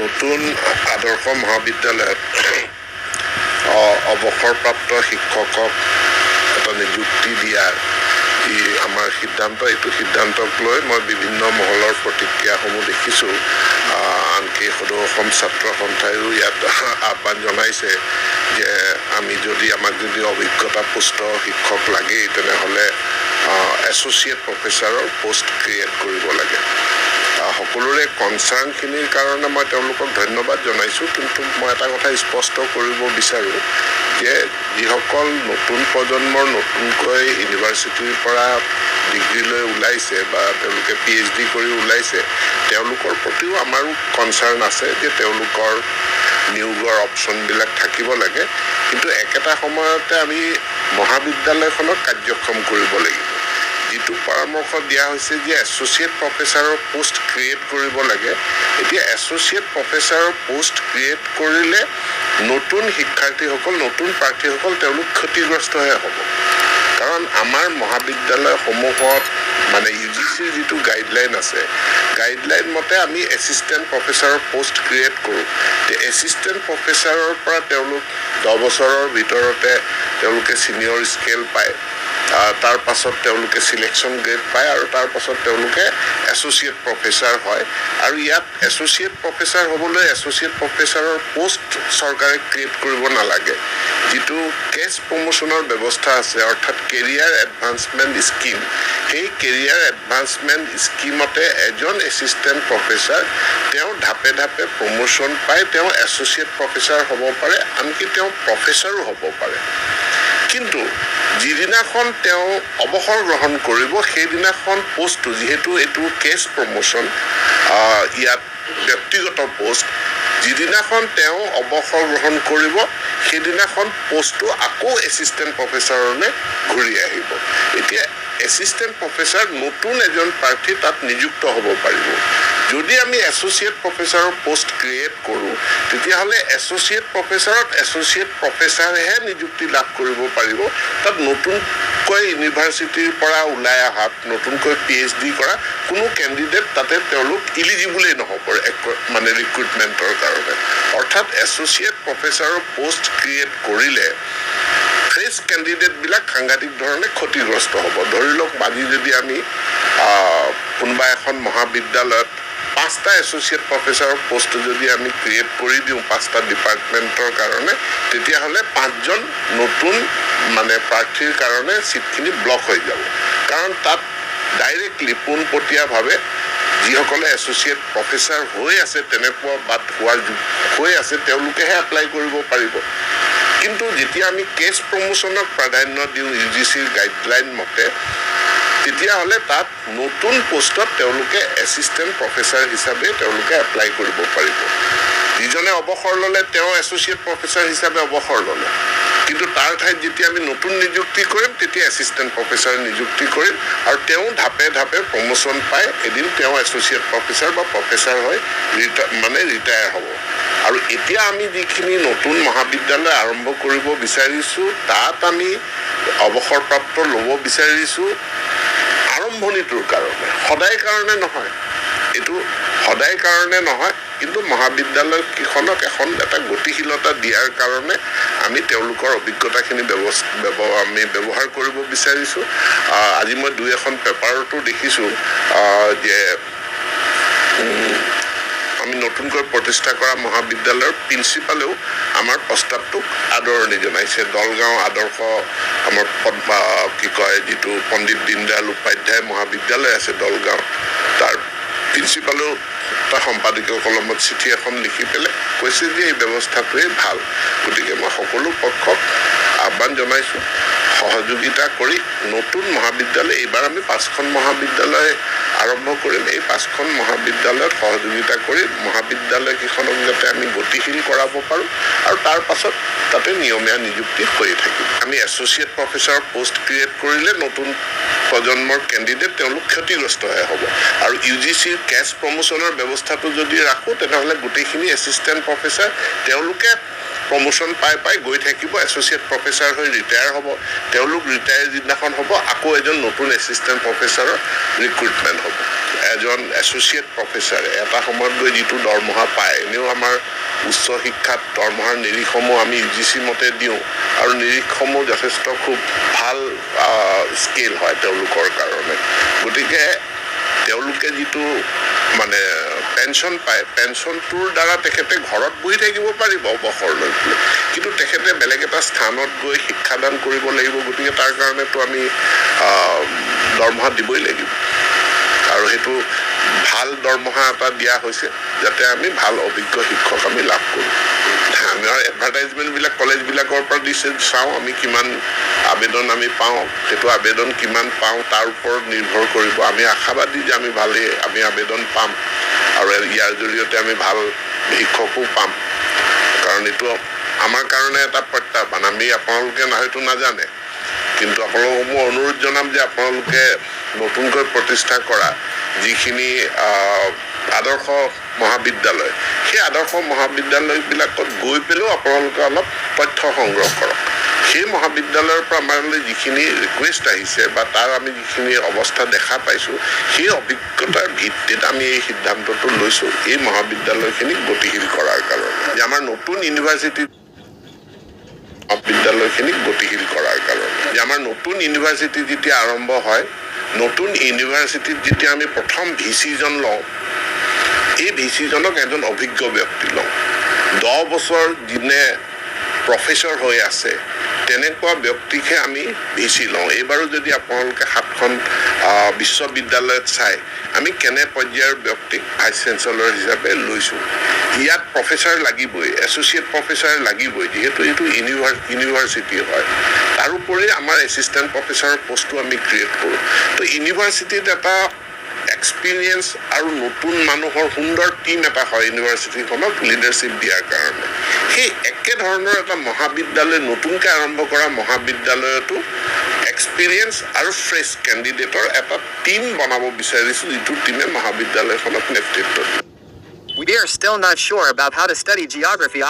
নতুন আদৰ্শ মহাবিদ্যালয়ত অৱসৰপ্ৰাপ্ত শিক্ষকক এটা নিযুক্তি দিয়াৰ আমাৰ সিদ্ধান্ত, এইটো সিদ্ধান্তক লৈ মই বিভিন্ন মহলৰ প্ৰতিক্ৰিয়াসমূহ দেখিছোঁ। আনকি সদৌ অসম ছাত্ৰ সন্থায়ো ইয়াত আহ্বান জনাইছে যে আমাক যদি অভিজ্ঞতাপুষ্ট শিক্ষক লাগেই তেনেহ'লে এছ'চিয়েট প্ৰফেচাৰৰ পোষ্ট ক্ৰিয়েট কৰিব লাগে। সকলোৰে কনচাৰ্ণখিনিৰ কাৰণে মই তেওঁলোকক ধন্যবাদ জনাইছোঁ, কিন্তু মই এটা কথা স্পষ্ট কৰিব বিচাৰোঁ যে যিসকল নতুন প্ৰজন্মৰ নতুনকৈ ইউনিভাৰ্চিটিৰ পৰা ডিগ্ৰী লৈ ওলাইছে বা তেওঁলোকে PhD কৰি ওলাইছে, তেওঁলোকৰ প্ৰতিও আমাৰো কনচাৰ্ণ আছে যে তেওঁলোকৰ নিয়োগৰ অপশ্যনবিলাক থাকিব লাগে। কিন্তু একেটা সময়তে আমি মহাবিদ্যালয়খনক কাৰ্যক্ষম কৰিব লাগিব। যিটো পৰামৰ্শ দিয়া হৈছে যে এছ'চিয়েট প্ৰফেচাৰৰ পোষ্ট ক্ৰিয়েট কৰিব লাগে, এতিয়া এছ'চিয়েট প্ৰফেচাৰৰ পোষ্ট ক্ৰিয়েট কৰিলে নতুন শিক্ষাৰ্থীসকল, নতুন প্ৰাৰ্থীসকল তেওঁলোক ক্ষতিগ্ৰস্তহে হ'ব। কাৰণ আমাৰ মহাবিদ্যালয়সমূহত মানে UGCৰ যিটো গাইডলাইন আছে, গাইডলাইন মতে আমি এছিষ্টেণ্ট প্ৰফেচাৰৰ পোষ্ট ক্ৰিয়েট কৰোঁ। এছিষ্টেণ্ট প্ৰফেচাৰৰ পৰা তেওঁলোক 10 বছৰৰ ভিতৰতে তেওঁলোকে ছিনিয়ৰ স্কেল পায়, তাৰ পাছত তেওঁলোকে ছিলেকশ্যন গ্ৰেড পায় আৰু তাৰ পাছত তেওঁলোকে এছ'চিয়েট প্ৰফেচাৰ হয়। আৰু ইয়াত এছ'চিয়েট প্ৰফেচাৰ হ'বলৈ এছ'চিয়েট প্ৰফেচাৰৰ পোষ্ট চৰকাৰে ক্ৰিয়েট কৰিব নালাগে। যিটো কেছ প্ৰমোশ্যনৰ ব্যৱস্থা আছে, অৰ্থাৎ কেৰিয়াৰ এডভান্সমেণ্ট স্কিম, সেই কেৰিয়াৰ এডভান্সমেণ্ট স্কিমতে এজন এছিষ্টেণ্ট প্ৰফেচাৰ তেওঁ ধাপে ধাপে প্ৰমোশ্যন পায়, তেওঁ এছ'চিয়েট প্ৰফেচাৰ হ'ব পাৰে, আনকি তেওঁ প্ৰফেচাৰো হ'ব পাৰে। কিন্তু যিদিনাখন তেওঁ অৱসৰ গ্ৰহণ কৰিব সেইদিনাখন পোষ্টটো, যিহেতু এইটো কেছ প্ৰমোশ্যন, ইয়াত ব্যক্তিগত পোষ্ট, যিদিনাখন তেওঁ অৱসৰ গ্ৰহণ কৰিব সেইদিনাখন পোষ্টটো আকৌ এছিষ্টেণ্ট প্ৰফেচাৰলৈ ঘূৰি আহিব। এতিয়া এছিষ্টেণ্ট প্ৰফেচাৰ নতুন এজন প্ৰাৰ্থী তাত নিযুক্ত হ'ব পাৰিব। যদি আমি এছ'চিয়েট প্ৰফেচাৰৰ পোষ্ট ক্ৰিয়েট কৰোঁ তেতিয়াহ'লে এছ'চিয়েট প্ৰফেচাৰত এছ'চিয়েট প্ৰফেচাৰেহে নিযুক্তি লাভ কৰিব পাৰিব। তাত নতুনকৈ ইউনিভাৰ্চিটিৰ পৰা ওলাই অহা, নতুনকৈ PhD কৰা কোনো কেণ্ডিডেট তাতে তেওঁলোক ইলিজিবলেই নহ'ব মানে ৰিক্ৰুটমেণ্টৰ কাৰণে। অৰ্থাৎ এছ'চিয়েট প্ৰফেচাৰৰ পোষ্ট ক্ৰিয়েট কৰিলে ফ্ৰেছ কেণ্ডিডেটবিলাক সাংঘাতিক ধৰণে ক্ষতিগ্ৰস্ত হ'ব। ধৰি লওক আজি যদি আমি কোনোবা এখন মহাবিদ্যালয়ত 5টা এছ'চিয়েট প্ৰফেচাৰৰ পোষ্ট যদি আমি ক্ৰিয়েট কৰি দিওঁ 5টা ডিপাৰ্টমেণ্টৰ কাৰণে, তেতিয়াহ'লে 5জন নতুন মানে প্ৰাৰ্থীৰ কাৰণে ছিটখিনি ব্লক হৈ যাব। কাৰণ তাত ডাইৰেক্টলি পোনপটীয়াভাৱে যিসকলে এছ'চিয়েট প্ৰফেচাৰ হৈ আছে, তেনেকুৱা বাদ হৈ আছে, তেওঁলোকেহে এপ্লাই কৰিব পাৰিব। কিন্তু যেতিয়া আমি কেছ প্ৰমোশ্যনক প্ৰাধান্য দিওঁ UGCৰ গাইডলাইন মতে, তেতিয়াহ'লে তাত নতুন পোষ্টত তেওঁলোকে এছিষ্টেণ্ট প্ৰফেচাৰ হিচাপে তেওঁলোকে এপ্লাই কৰিব পাৰিব। যিজনে অৱসৰ ল'লে তেওঁ এছ'চিয়েট প্ৰফেচাৰ হিচাপে অৱসৰ ল'লে, কিন্তু তাৰ ঠাইত যেতিয়া আমি নতুন নিযুক্তি কৰিম তেতিয়া এছিষ্টেণ্ট প্ৰফেচাৰ নিযুক্তি কৰিম আৰু তেওঁ ধাপে ধাপে প্ৰমোশ্যন পাই এদিন তেওঁ এছ'চিয়েট প্ৰফেচাৰ বা প্ৰফেচাৰ হৈ ৰিটায়াৰ হ'ব। আৰু এতিয়া আমি যিখিনি নতুন মহাবিদ্যালয় আৰম্ভ কৰিব বিচাৰিছোঁ, তাত আমি অৱসৰপ্ৰাপ্ত ল'ব বিচাৰিছোঁ আৰম্ভণিটোৰ কাৰণে, সদায় কাৰণে নহয়। এইটো সদায় কাৰণে নহয়, কিন্তু মহাবিদ্যালয়কেইখনক এটা গতিশীলতা দিয়াৰ কাৰণে আমি তেওঁলোকৰ অভিজ্ঞতাখিনি আমি ব্যৱহাৰ কৰিব বিচাৰিছোঁ। আজি মই 2-এখন পেপাৰতো দেখিছোঁ যে আমি নতুনকৈ প্ৰতিষ্ঠা কৰা মহাবিদ্যালয়ৰ প্ৰিন্সিপালেও আমাৰ প্ৰস্তাৱটোক আদৰণি জনাইছে। দলগাঁও আদৰ্শ আমাৰ যিটো পণ্ডিত দীনদয়াল উপাধ্যায় মহাবিদ্যালয় আছে দলগাঁও, তাৰ প্ৰিন্সিপালেও এটা সম্পাদকীয় কলমত চিঠি এখন লিখি পেলাই কৈছে যে এই ব্যৱস্থাটোৱেই ভাল। গতিকে মই সকলো পক্ষক আহ্বান জনাইছোঁ সহযোগিতা কৰি নতুন মহাবিদ্যালয়, এইবাৰ আমি 5খন মহাবিদ্যালয় আৰম্ভ কৰিম। এই 5খন মহাবিদ্যালয়ত সহযোগিতা কৰি মহাবিদ্যালয়কেইখনক যাতে আমি গতিশীল কৰাব পাৰোঁ আৰু তাৰ পাছত তাতে নিয়মীয়া নিযুক্তি হৈয়ে থাকিব। আমি এছ'চিয়েট প্ৰফেচাৰৰ পোষ্ট ক্ৰিয়েট কৰিলে নতুন প্ৰজন্মৰ কেণ্ডিডেট তেওঁলোক ক্ষতিগ্ৰস্তহে হ'ব। আৰু UGCৰ কেছ প্ৰমোশ্যনৰ ব্যৱস্থাটো যদি ৰাখোঁ তেনেহ'লে গোটেইখিনি এছিষ্টেণ্ট প্ৰফেচাৰ তেওঁলোকে প্ৰমোশ্যন পাই গৈ থাকিব, এছ'চিয়েট প্ৰফেচাৰ হৈ ৰিটায়াৰ হ'ব। তেওঁলোক ৰিটায়াৰ যিদিনাখন হ'ব আকৌ এজন নতুন এছিষ্টেণ্ট প্ৰফেচাৰৰ ৰিক্ৰুটমেণ্ট হ'ব। এজন এছ'চিয়েট প্ৰফেচাৰে এটা সময়ত গৈ যিটো দৰমহা পায়, এনেও আমাৰ উচ্চ শিক্ষাত দৰমহাৰ নিৰিখসমূহ আমি UGC মতে দিওঁ আৰু নিৰিখসমূহ যথেষ্ট খুব ভাল স্কেল হয় তেওঁলোকৰ কাৰণে। গতিকে তেওঁলোকে যিটো মানে পেঞ্চন পায়, পেঞ্চনটোৰ দ্বাৰা তেখেতে ঘৰত বহি থাকিব পাৰিব অৱসৰ লৈ পেলাই, কিন্তু তেখেতে বেলেগ এটা স্থানত গৈ শিক্ষাদান কৰিব লাগিব। গতিকে তাৰ কাৰণেতো আমি দৰমহা দিবই লাগিব আৰু সেইটো ভাল দৰমহা এটা দিয়া হৈছে যাতে আমি ভাল অভিজ্ঞ শিক্ষক আমি লাভ কৰোঁ। আমাৰ এডভাৰটাইজমেণ্টবিলাক কলেজবিলাকৰ পৰা দিছে, চাওঁ আমি কিমান আবেদন আমি পাওঁ, সেইটো আবেদন কিমান পাওঁ তাৰ ওপৰত নিৰ্ভৰ কৰিব। আমি আশাবাদী যে আমি আবেদন পাম আৰু ইয়াৰ জৰিয়তে আমি ভাল শিক্ষকো পাম, কাৰণ এইটো আমাৰ কাৰণে এটা প্ৰত্যাহ্বান। আপোনালোকে হয়তো নাজানে, কিন্তু আপোনালোকক মই অনুৰোধ জনাম যে আপোনালোকে নতুনকৈ প্ৰতিষ্ঠা কৰা যিখিনি আদৰ্শ মহাবিদ্যালয়, সেই আদৰ্শ মহাবিদ্যালয়বিলাকত গৈ পেলাইও আপোনালোকে অলপ তথ্য সংগ্ৰহ কৰক। সেই মহাবিদ্যালয়ৰ পৰা আমালৈ যিখিনি ৰিকুৱেষ্ট আহিছে বা তাৰ আমি যিখিনি অৱস্থা দেখা পাইছোঁ, সেই অভিজ্ঞতাৰ ভিত্তিত আমি এই সিদ্ধান্তটো লৈছোঁ এই মহাবিদ্যালয়খিনিক গতিশীল কৰাৰ কাৰণে, যে আমাৰ নতুন ইউনিভাৰ্চিটি মহাবিদ্যালয়খিনিক গতিশীল কৰাৰ কাৰণে, যে আমাৰ নতুন ইউনিভাৰ্চিটি যেতিয়া আৰম্ভ হয়, নতুন ইউনিভাৰ্চিটিত যেতিয়া আমি প্ৰথম ভিচিজন লওঁ, এই ভিচিজনক এজন অভিজ্ঞ ব্যক্তি লওঁ। 10 বছৰ দিনে প্ৰফেচৰ হৈ আছে তেনেকুৱা ব্যক্তিকহে আমি ভিচি লওঁ। এইবাৰো যদি আপোনালোকে 7খন বিশ্ববিদ্যালয়ত চাই আমি কেনে পৰ্যায়ৰ ব্যক্তিক ভাইচ চেঞ্চেলৰ হিচাপে লৈছোঁ। ইয়াত প্ৰফেচাৰ লাগিবই, এছ'চিয়েট প্ৰফেচাৰ লাগিবই, যিহেতু এইটো ইউনিভাৰ্চিটি হয়। তাৰোপৰি আমাৰ এছিষ্টেণ্ট প্ৰফেচাৰৰ পষ্টটো আমি ক্ৰিয়েট কৰোঁ। তো ইউনিভাৰ্চিটিত এটা এক্সপিৰিয়েঞ্চ আৰু নতুন মানুহৰ সুন্দৰ টীম এটা হয় ইউনিভাৰ্চিটিখনক লিডাৰশ্বিপ দিয়াৰ কাৰণে। সেই একেধৰণৰ এটা মহাবিদ্যালয়, নতুনকৈ আৰম্ভ কৰা মহাবিদ্যালয়তো এক্সপিৰিয়েঞ্চ আৰু ফ্ৰেছ কেণ্ডিডেটৰ এটা টীম বনাব বিচাৰিছোঁ, যিটো টীমে মহাবিদ্যালয়খনক নেতৃত্ব দিয়ে। We are still not sure about how to study geography